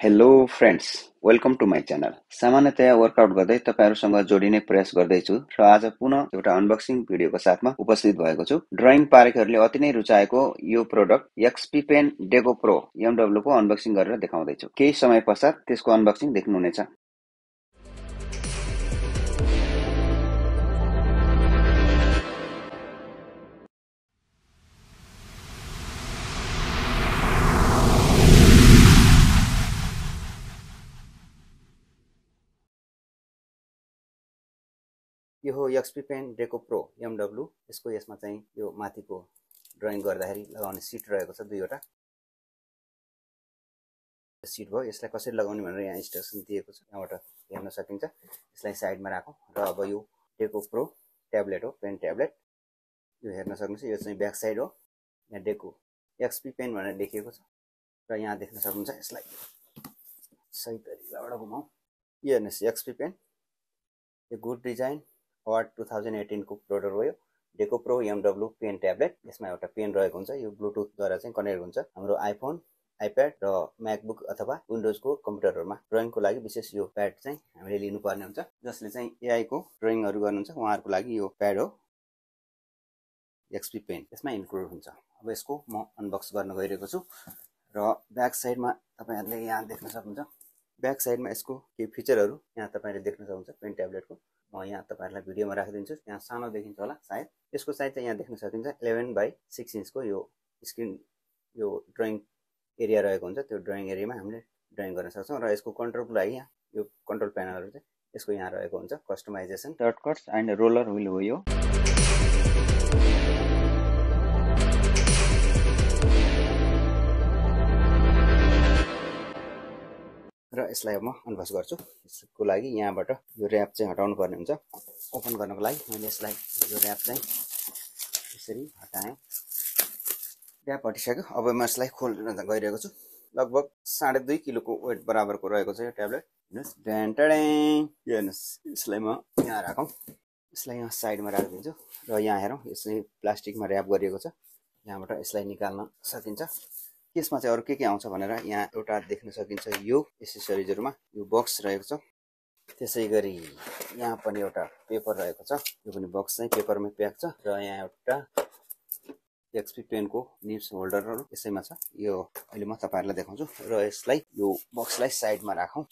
Hello friends, welcome to my channel. सामान्यतया workout गर्दै तपाईहरुसँग जोडिने प्रयास गर्दैछु र आज पुनः एउटा अनबक्सिङ भिडियोको साथमा उपस्थित भएको छु। ड्रइङ पारेकहरूले अति नै रुचाएको यो प्रोडक्ट एक्सपी पेन डेको प्रो एमडब्ल्यू को अनबक्सिङ गरेर देखाउँदैछु। केही समय पश्चात त्यसको अनबक्सिङ देख्नुहुनेछ। यो हो एक्सपी पेन डेको प्रो एमडब्ल्यू। यसमा चाहिँ यो माथिको ड्रइङ गर्दाखेरि लगाउने सिट रहेको छ, दुईवटा सिट भयो। यसलाई कसरी लगाउने भनेर यहाँ इन्स्ट्रक्सन दिएको छ, यहाँबाट हेर्न सकिन्छ। यसलाई साइडमा राखौँ र अब यो डेको प्रो ट्याब्लेट हो, पेन ट्याब्लेट। यो हेर्न सक्नुहुन्छ, यो चाहिँ ब्याक साइड हो। यहाँ डेको एक्सपी पेन भनेर लेखिएको छ र यहाँ देख्न सक्नुहुन्छ। यसलाई सही तरिकाबाट घुमाउँ। यो हेर्नुहोस्, एक्सपी पेन, यो गुड डिजाइन अवार्ड 2018 को प्रोडक्ट हो। यो डेको प्रो एमडब्ल्यू पेन ट्याब्लेट। यसमा एउटा पेन रहेको हुन्छ, यो ब्लुटुथद्वारा चाहिँ कनेक्ट हुन्छ हाम्रो आइफोन, आइप्याड र म्याकबुक अथवा विन्डोजको कम्प्युटरहरुमा। ड्रइङको लागि विशेष यो प्याड चाहिँ हामीले लिनुपर्ने हुन्छ। जसले चाहिँ एआई को ड्रइङहरु गर्नुहुन्छ उहाँहरुको लागि यो प्याड हो, एक्सपी पेन यसमा इन्क्लुड हुन्छ। अब यसको म अनबक्स गर्न गइरहेको छु र ब्याक साइडमा तपाईहरुले यहाँ देख्न सक्नुहुन्छ। ब्याक साइडमा यसको केही फिचरहरु यहाँ तपाईले देख्न सक्नुहुन्छ। पेन ट्याब्लेटको म यहाँ तपाईहरुलाई भिडियोमा राखिदिन्छु। यहाँ सानो देखिन्छ होला सायद। यसको साइज चाहिँ यहाँ देख्न सकिन्छ 11/6 इन्चको यो स्क्रिन, यो ड्रइङ एरिया रहेको हुन्छ। त्यो ड्रइङ एरियामा हामीले ड्रइङ गर्न सक्छौं र यसको कन्ट्रोलको लागि यहाँ यो कन्ट्रोल प्यानलहरु चाहिँ यसको यहाँ रहेको हुन्छ। Customisation shortcuts and roller wheel हो यो। र यसलाई म अनबक्स गर्छु। यसको लागि यहाँबाट यो र्याप चाहिँ हटाउनु पर्ने हुन्छ। ओपन गर्नको लागि मैले यसलाई यो र्याप चाहिँ यसरी हटाएँ। र्याप हटिसक्यो। अब म यसलाई खोल्न गइरहेको छु। लगभग 2.5 किलोको वेट बराबरको रहेको छ यो ट्याब्लेट। हेर्नुस्, यो हेर्नुस्, यसलाई म यहाँ राखौँ। यसलाई यहाँ साइडमा राखिदिन्छु र यहाँ हेरौँ, यसले प्लास्टिकमा र्याप गरिएको छ। यहाँबाट यसलाई निकाल्न सकिन्छ। यसमा चाहिँ अरु के आउँछ भनेर यहाँ एउटा देख्न सकिन्छ। यो एसेसरिजहरुमा यो बक्स रहेको छ। त्यसैगरी यहाँ पनि एउटा पेपर रहेको छ। यो पनि बक्स चाहिँ पेपरमै प्याक छ र यहाँ एउटा एक्सपी पेनको निब्स होल्डरहरु यसैमा छ। यो अहिले म तपाईहरुलाई देखाउँछु र यसलाई यो बक्सलाई साइडमा राखौं।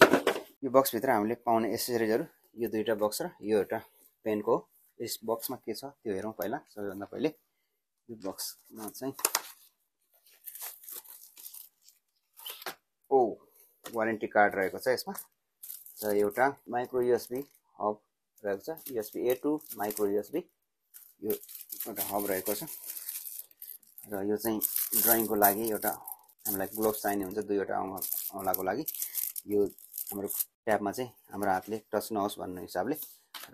यो बक्स भित्र हामीले पाउने एसेसरिजहरु यो दुईटा बक्स र यो एउटा पेनको। यस बक्समा के छ त्यो हेरौं पहिला। सबैभन्दा पहिले यो बक्समा चाहिँ वारेन्टी कार्ड रहेको छ यसमा र एउटा माइक्रो यूएसबी हब रहेको छ। USB A to micro USB यो एउटा हब रहेको छ र यो चाहिँ ड्रइङको लागि एउटा हामीलाई ग्लोभ्स चाहिने हुन्छ, दुईवटा औँलाको लागि। यो हाम्रो ट्याबमा चाहिँ हाम्रो हातले टच नहोस् भन्ने हिसाबले।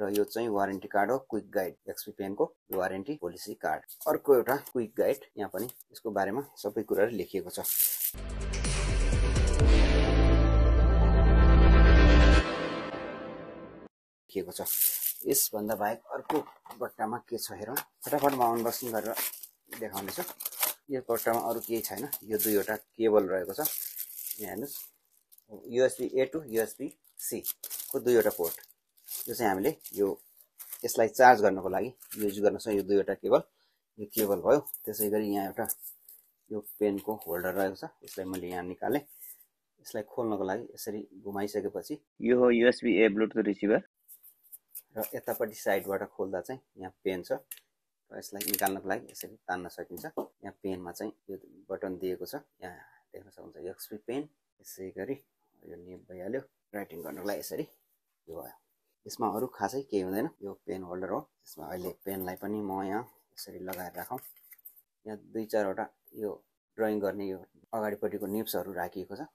र यो चाहिँ वारेन्टी कार्ड हो, क्विक गाइड, एक्सपी पेनको वारेन्टी पोलिसी कार्ड। अर्को एउटा क्विक गाइड, यहाँ पनि यसको बारेमा सबै कुराहरु लेखिएको छ। यसभन्दा बाहेक अर्को बट्टामा के छ हेरौँ। फटाफट म अनबक्सिङ गरेर देखाउनेछु। यो बट्टामा अरु केही छैन। यो दुईवटा केबल रहेको छ। यहाँ हेर्नुस्, USB A to USB C को दुईवटा पोर्ट। यो चाहिँ हामीले यो यसलाई चार्ज गर्नको लागि युज गर्न सक्छौं। यो दुईवटा केबल, यो केबल भयो। त्यसैगरी यहाँ एउटा यो पेनको होल्डर रहेको छ। यसलाई मैले यहाँ निकाले। यसलाई खोल्नको लागि यसरी घुमाइसकेपछि यो हो यूएसबी ए ब्लुटुथ रिसिभर र यतापट्टि साइडबाट खोल्दा चाहिँ यहाँ पेन छ र यसलाई निकाल्नको लागि यसरी तान्न सकिन्छ। यहाँ पेनमा चाहिँ यो बटन दिएको छ, यहाँ देख्न सक्नुहुन्छ एक्सपी पेन। यसैगरी यो निब भइहाल्यो। राइटिङ गर्नको लागि यसरी यो भयो। यसमा अरु खासै केही हुँदैन। यो पेन होल्डर हो। यसमा अहिले पेनलाई पनि म यहाँ यसरी लगाएर राखौँ। यहाँ 2-4 वटा यो ड्रइङ गर्ने यो अगाडिपट्टिको निब्सहरु राखिएको छ।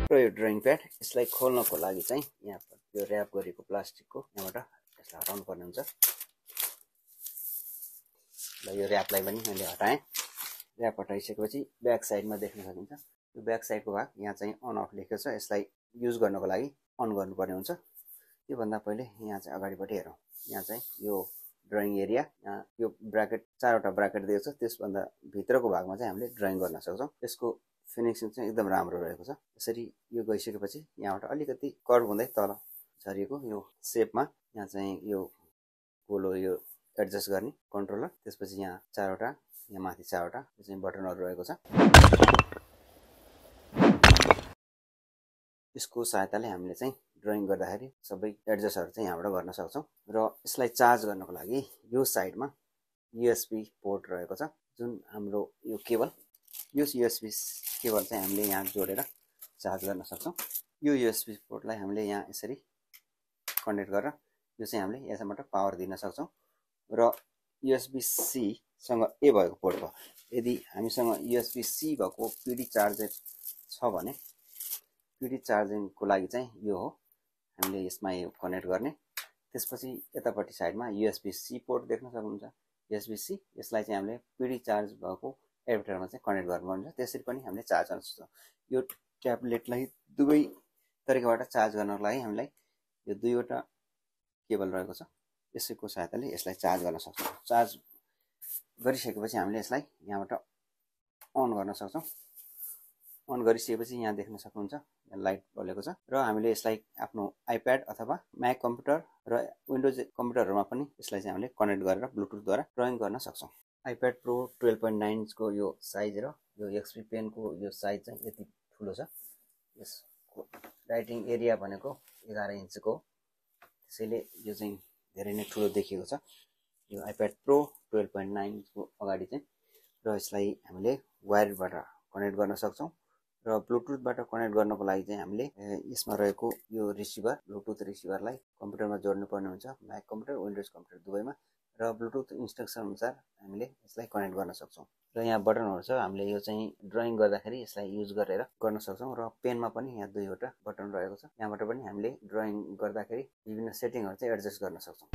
र यो ड्रइङ प्याड, यसलाई खोल्नको लागि चाहिँ यहाँ यो र्याप गरेको प्लास्टिकको यहाँबाट यसलाई हटाउनु पर्ने हुन्छ। ल यो र्यापलाई पनि मैले हटाएँ। र्याप हटाइसकेपछि ब्याक साइडमा देख्न सकिन्छ यो ब्याक साइडको भाग यहाँ चाहिँ अन अफ लेखेको छ। यसलाई युज गर्नको लागि अन गर्नुपर्ने हुन्छ। त्योभन्दा पहिले यहाँ चाहिँ अगाडिपट्टि हेरौँ। यहाँ चाहिँ यो ड्रइङ एरिया, यहाँ यो ब्राकेट 4वटा ब्राकेट दिएको छ। त्यसभन्दा भित्रको भागमा चाहिँ हामीले ड्रइङ गर्न सक्छौँ। यसको फिनिसिङ चाहिँ एकदम राम्रो रहेको छ। यसरी यो गइसकेपछि यहाँबाट अलिकति कर्भ हुँदै तल झरिएको यो सेपमा यहाँ चाहिँ यो गोलो यो एडजस्ट गर्ने कन्ट्रोलर, त्यसपछि यहाँ 4वटा, यहाँ माथि 4वटा यो चाहिँ बटनहरू रहेको छ। यसको सहायताले हामीले चाहिँ ड्रइङ गर्दाखेरि सबै एडजस्टहरू चाहिँ यहाँबाट गर्न सक्छौँ। र यसलाई चार्ज गर्नको लागि यो साइडमा युएसबी पोर्ट रहेको छ, जुन हाम्रो यो केबल, यो युएसबी केबल चाहिँ हामीले यहाँ जोडेर चार्ज गर्न सक्छौँ। यो युएसबी पोर्टलाई हामीले यहाँ यसरी कनेक्ट गरेर यो चाहिँ हामीले यसबाट पावर दिन सक्छौँ। र युएसबी सी सँग ए भएको पोर्ट भयो। यदि हामीसँग युएसबी सी भएको पिडी चार्जर छ भने पिडी चार्जिङको लागि चाहिँ यो हो, हामीले यसमा यो कनेक्ट गर्ने। त्यसपछि यतापट्टि साइडमा युएसबी सी पोर्ट देख्न सक्नुहुन्छ, युएसबी सी। यसलाई चाहिँ हामीले पिडी चार्ज भएको एडाप्टरमा चाहिँ कनेक्ट गर्नुपर्छ। त्यसरी पनि हामीले चार्ज गर्न सक्छौँ। यो ट्याब्लेटलाई दुवै तरिकाबाट चार्ज गर्नको लागि हामीलाई यो 2वटा केबल रहेको छ, यसैको सहायताले यसलाई चार्ज गर्न सक्छौँ। चार्ज गरिसकेपछि हामीले यसलाई यहाँबाट अन गर्न सक्छौँ। अन गरिसकेपछि यहाँ देख्न सक्नुहुन्छ लाइट बलेको छ। र हामीले यसलाई आफ्नो आइप्याड अथवा म्याक कम्प्युटर र विन्डोज कम्प्युटरहरूमा पनि यसलाई चाहिँ हामीले कनेक्ट गरेर ब्लुटुथद्वारा ड्रइङ गर्न सक्छौँ। आइप्याड प्रो 12.9 इन्चको यो साइज र यो एक्सपी पेनको यो साइज चाहिँ यति ठुलो छ। यसको राइटिङ एरिया भनेको 11 इन्चको, त्यसैले यो चाहिँ धेरै नै ठुलो देखिएको छ यो आइप्याड प्रो 12.9 इन्चको अगाडि चाहिँ। र यसलाई हामीले वायरबाट कनेक्ट गर्न सक्छौँ। र ब्लुटुथबाट कनेक्ट गर्नको लागि चाहिँ हामीले यसमा रहेको यो रिसिभर, ब्लुटुथ रिसिभरलाई कम्प्युटरमा जोड्नुपर्ने हुन्छ, म्याक कम्प्युटर विन्डोज कम्प्युटर दुवैमा। र ब्लुटुथ इन्स्ट्रक्सन अनुसार हामीले यसलाई कनेक्ट गर्न सक्छौँ। र यहाँ बटनहरू छ, हामीले यो चाहिँ ड्रइङ गर्दाखेरि यसलाई युज गरेर गर्न सक्छौँ। र पेनमा पनि यहाँ 2वटा बटन रहेको छ, यहाँबाट पनि हामीले ड्रइङ गर्दाखेरि विभिन्न सेटिङहरू चाहिँ एडजस्ट गर्न सक्छौँ।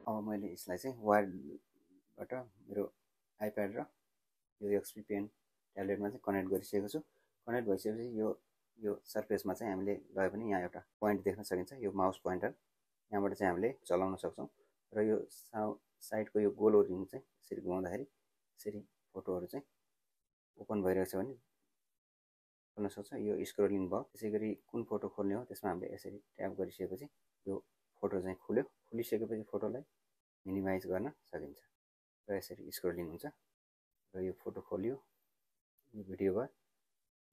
अब मैले यसलाई चाहिँ वायरबाट मेरो आइप्याड र यो एक्सपी पेन ट्याब्लेटमा चाहिँ कनेक्ट गरिसकेको छु। कनेक्ट भइसकेपछि यो सर्फेसमा चाहिँ हामीले गए पनि यहाँ एउटा पोइन्ट देख्न सकिन्छ, यो माउस पोइन्टर। यहाँबाट चाहिँ हामीले चलाउन सक्छौँ। र यो साइडको यो गोलो रिङ चाहिँ यसरी घुमाउँदाखेरि यसरी फोटोहरू चाहिँ ओपन भइरहेको छ भने खोल्न सक्छ। यो स्क्रोलिङ भयो। त्यसै गरी कुन फोटो खोल्ने हो त्यसमा हामीले यसरी ट्याप गरिसकेपछि यो फोटो चाहिँ खुल्यो। खुलिसकेपछि फोटोलाई मिनिमाइज गर्न सकिन्छ र यसरी स्क्रोलिङ हुन्छ। र यो फोटो खोल्यो, यो भिडियो भयो,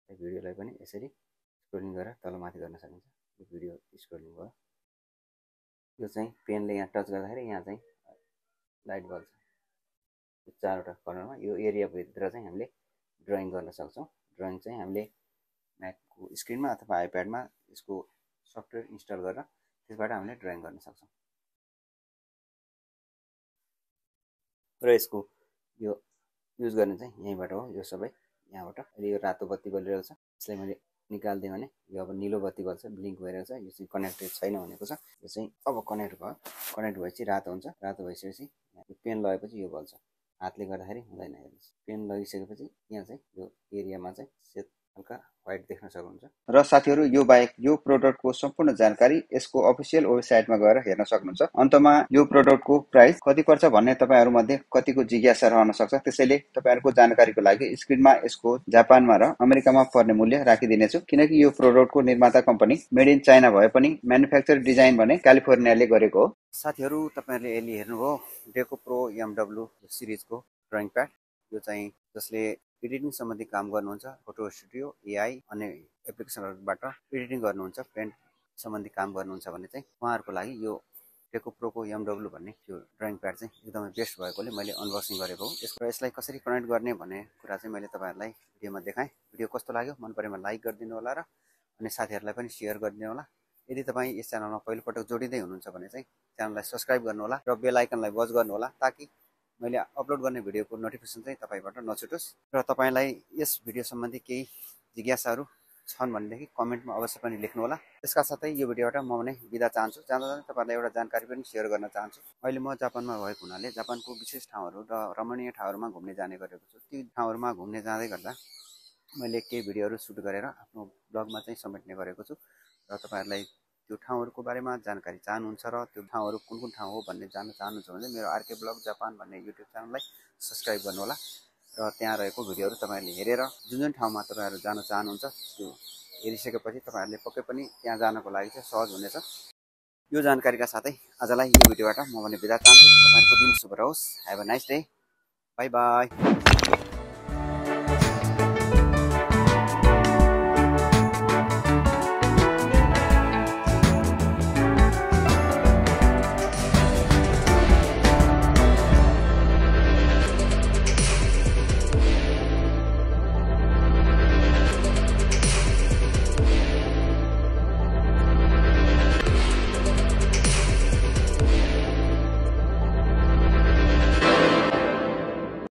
यो भिडियोलाई पनि यसरी स्क्रोलिङ गरेर तलमाथि गर्न सकिन्छ। यो भिडियो स्क्रोलिङ भयो। यो चाहिँ पेनले यहाँ टच गर्दाखेरि यहाँ चाहिँ लाइट बल्छ। यो 4वटा कर्नरमा यो एरियाभित्र चाहिँ हामीले ड्रइङ गर्न सक्छौँ। ड्रइङ चाहिँ हामीले म्याकको स्क्रिनमा अथवा आइप्याडमा यसको सफ्टवेयर इन्स्टल गरेर त्यसबाट हामीले ड्रइङ गर्न सक्छौँ। र यसको यो युज गर्ने चाहिँ यहीँबाट हो। यो सबै यहाँबाट। अहिले यो रातो बत्ती बलिरहेको छ, यसलाई मैले निकालिदिएँ भने यो अब निलो बत्ती बल्छ, ब्लिङ्क भइरहेको छ। यो चाहिँ कनेक्टेड छैन भनेको छ। यो चाहिँ अब कनेक्ट भयो। कनेक्ट भएपछि रातो हुन्छ। रातो भइसकेपछि यो पेन लगेपछि यो बल्छ। हातले गर्दाखेरि हुँदैन। हेर्नुहोस्, पेन लगिसकेपछि यहाँ चाहिँ यो एरियामा चाहिँ सेत हल्का व्हाइट देख्न सक्नुहुन्छ। र साथीहरू, यो बाहेक यो प्रोडक्टको सम्पूर्ण जानकारी यसको अफिसियल वेबसाइटमा गएर हेर्न सक्नुहुन्छ। अन्तमा यो प्रोडक्टको प्राइस कति पर्छ भन्ने तपाईहरुमध्ये कतिको जिज्ञासा रहन सक्छ। त्यसैले तपाईहरुको जानकारीको लागि स्क्रिनमा यसको जापानमा र अमेरिकामा पर्ने मूल्य राखिदिनेछु। किनकि यो प्रोडक्टको निर्माता कम्पनी मेड इन चाइना भए पनि म्यानुफ्याक्चर डिजाइन भने क्यालिफोर्नियाले गरेको हो। साथीहरू, तपाईहरुले अहिले हेर्नुभयो डेको प्रो एमडब्ल्यू सिरिजको ड्रइङ प्याड। यो चाहिँ जसले एडिटिङ सम्बन्धी काम गर्नुहुन्छ, फोटो स्टुडियो, एआई अनि एप्लिकेसनहरुबाट एडिटिङ गर्नुहुन्छ, पेन्ट सम्बन्धी काम गर्नुहुन्छ भने चाहिँ उहाँहरुको लागि यो डेको प्रोको एमडब्ल्यू भन्ने यो ड्रइङ प्याड चाहिँ एकदमै बेस्ट भएकोले मैले अनबक्सिङ गरेको हो। यसलाई कसरी कनेक्ट गर्ने भन्ने कुरा चाहिँ मैले तपाईहरुलाई भिडियोमा देखाएँ। भिडियो कस्तो लाग्यो, मन परेमा लाइक गरिदिनु होला र अनि साथीहरुलाई पनि शेयर गरिदिनु होला। यदि तपाई यस च्यानलमा पहिलोपटक जोडिदै हुनुहुन्छ भने चाहिँ च्यानललाई सब्स्क्राइब गर्नु होला र बेल आइकनलाई बज गर्नु होला, ताकि मैले अपलोड गर्ने भिडियोको नोटिफिकेसन चाहिँ तपाईबाट नछुटोस्। र तपाईलाई यस भिडियो सम्बन्धी केही जिज्ञासाहरू छन् भनेदेखि कमेन्टमा अवश्य पनि लेख्नु होला। त्यसका साथै यो भिडियोबाट म भने बिदा चाहन्छु। जाँदा तपाईँहरूलाई एउटा जानकारी पनि सेयर गर्न चाहन्छु। अहिले म जापानमा भएको हुनाले जापानको विशेष ठाउँहरू र रमणीय ठाउँहरूमा घुम्ने जाने गरेको छु। ती ठाउँहरूमा घुम्ने जाँदै गर्दा मैले केही भिडियोहरू सुट गरेर आफ्नो ब्लगमा चाहिँ समेट्ने गरेको छु र तपाईँहरूलाई त्यो ठाउँहरूको बारेमा जानकारी चाहनुहुन्छ र त्यो ठाउँहरू कुन कुन ठाउँ हो भन्ने जान्न चाहनुहुन्छ भने मेरो आरके ब्लग जापान भन्ने युट्युब च्यानललाई सब्सक्राइब गर्नुहोला र त्यहाँ रहेको भिडियोहरू तपाईँहरूले हेरेर जुन जुन ठाउँमा तपाईँहरू जान चाहनुहुन्छ त्यो हेरिसकेपछि तपाईँहरूले पक्कै पनि त्यहाँ जानको लागि चाहिँ सहज हुनेछ। यो जानकारीका साथै आजलाई यो भिडियोबाट म भने बिदा चाहन्छु। तपाईँहरूको दिन शुभ रहोस्। Have a nice day. By by.